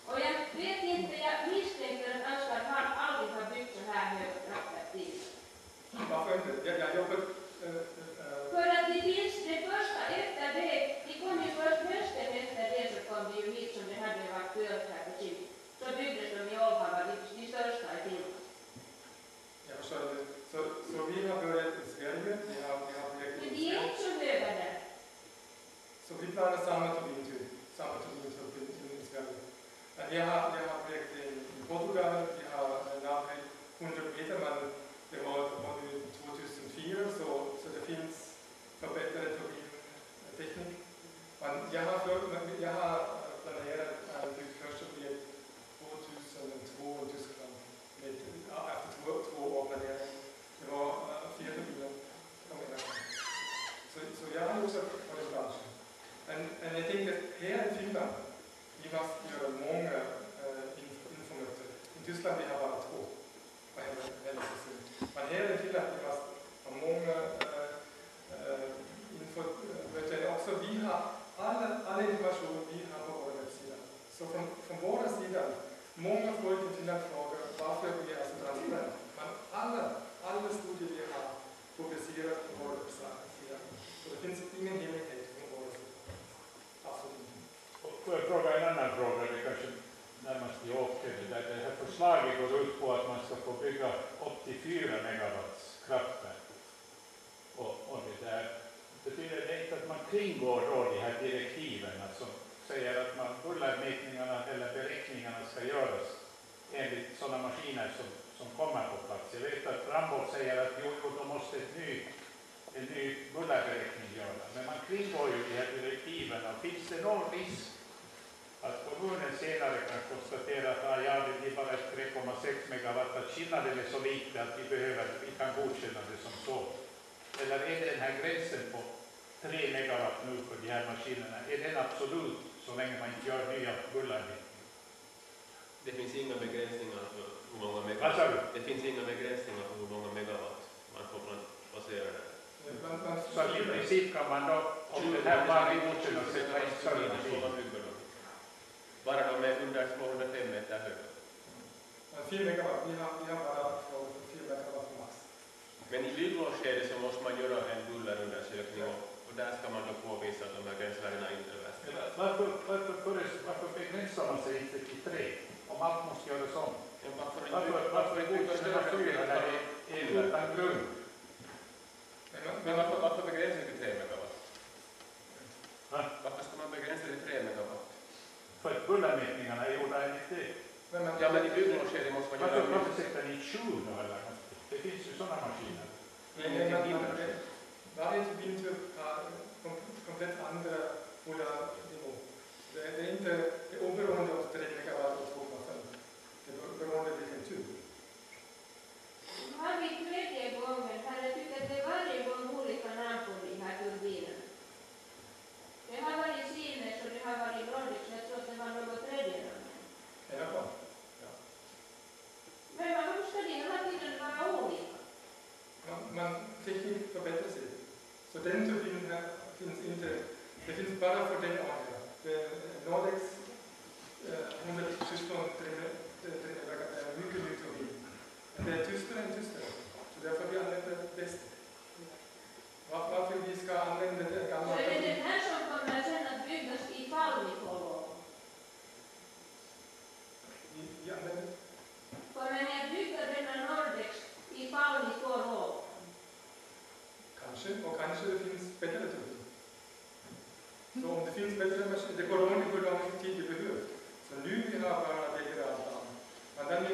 Speaker 6: Och jag vet inte, jag misstänker att Ansgar han aldrig har byggt så här högt kraftverk.
Speaker 4: Varför inte? Jag jobbar...
Speaker 6: För att det finns det första efter det, det kom ju först hösten efter det, så kom det ju hit som det hade varit aktuellt här på Kil. Så byggdes de i Ålhava, de största i Finland.
Speaker 4: Ja, så vi har börjat i Sverige, vi har projekt
Speaker 6: men de är inte så höga där.
Speaker 4: Så vi planerar samma turbintyp i Sverige. Men vi har projekt i Portugal, vi har närmare 100 meter, men det var 2004, så det finns förbättrad turbinteknik. Men jag har planerat att bygga första projekt 2002 i Tyskland, efter 2 år planering. Det var 4 turbiner. Så jag har också varit i branschen. Men jag tänker, här i Finland, vi måste göra många infomöten. I Tyskland vi har bara 2. Men här i Finland vi måste ha många infomöten. Också vi har alla information vi har på vår webbsida. Så från vår sida, många folk i Finland frågar varför vi är så transparent. Men alla studier vi har publicerat på vår webbsida. Så det finns ingen hemlighet från vår sida. Absolut inte.
Speaker 12: Får jag fråga en annan fråga, det kanske närmast i Åke. Det här förslaget går ut på att man ska få bygga upp till 4 megawatts kraftverk. Och det där betyder det inte att man kringgår då de här direktiven som säger att bullermätningarna eller beräkningarna ska göras enligt sådana maskiner som kommer på plats. Jag vet att Ramboll säger att då måste en ny bullerberäkning göras. Men man kringgår ju de här direktiven. Och finns det någon risk att kommunen senare kan konstatera att det är bara 3,6 megawatt, att skillnaden är så lite att vi kan godkänna det som så? Eller är det den här gränsen på 3 megawatt nu för de här maskinerna, är den absolut så länge man inte gör nya bullermätningar?
Speaker 5: Det finns inga begränsningar för hur många megawatt. Det finns inga begränsningar för hur många megawatt man får placera det.
Speaker 12: Så att i princip kan man då, om den här planen godkänns, sätta in större maskiner.
Speaker 5: Bara de är under 205 meter höga.
Speaker 4: 4 megawatt, vi har bara 4 megawatt max.
Speaker 5: Men i bygglovsskedet så måste man göra en bullerundersökning och där ska man då påvisa att de här gränsvärdena inte överskrids.
Speaker 12: Varför begränsar man sig inte till 3? Om allt måste göras om.
Speaker 5: Varför inte
Speaker 12: godkänna 4 när det är utan grund?
Speaker 5: Men varför begränsar det till 3 megawatt? Varför ska man begränsa det till 3 megawatt?
Speaker 12: För att bullermätningarna är gjorda enligt det.
Speaker 5: Ja, men i bygglovsskedet måste man göra...
Speaker 12: Varför sätter ni 20 eller något? Det finns ju sådana maskiner.
Speaker 4: Varje turbintyp har komplett andra bullernivå. Det är inte oberoende av 3 megawatt och 2,5. Det är beroende av vilken typ.
Speaker 6: Har vi tredje gången, kan jag tycka att det är varje gång olika namn på de här turbinerna. Det har varit Siemens och det har varit Nordic, jag tror att det var något tredje namn.
Speaker 4: Ja.
Speaker 6: Men varför ska de hela tiden vara olika?
Speaker 4: Teknik förbättrar sig. Så den turbinen här finns inte, det finns bara för den ångern. Nordex 116 är mycket ny turbin. Det är tystare än tystare. Så därför vi använder bäst. Varför vi ska använda det gamla...
Speaker 6: Så är det den här som kommer sen att byggas ifall vi får lov?
Speaker 4: Vi använder...
Speaker 6: Kommer ni att bygga denna Nordex ifall ni får lov?
Speaker 4: Kanske, och kanske det finns bättre turbin. Så om det finns bättre maskiner, det går om hur lång tid vi behöver. Så nu vi har bara bättre allt. Men then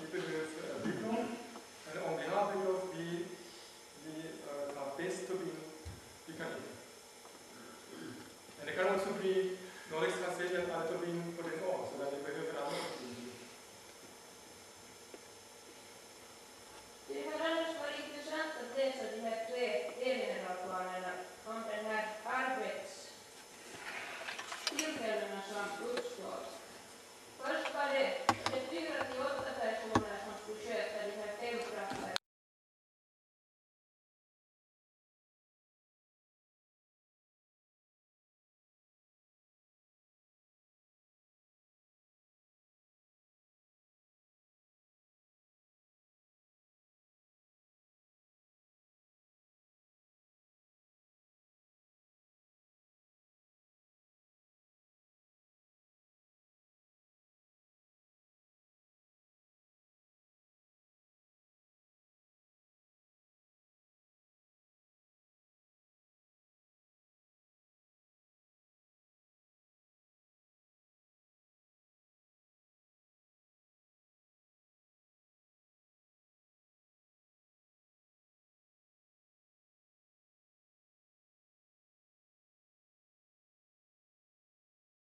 Speaker 4: vi behöver bygglov. Men om vi har bygglov, vi tar bäst turbin vi kan hitta. Men det kan också bli, Nordex har säljet all turbin på den gång, så där vi behöver andra turbin.
Speaker 6: Det har annars varit intressant att läsa de här 3 elgeneralplanerna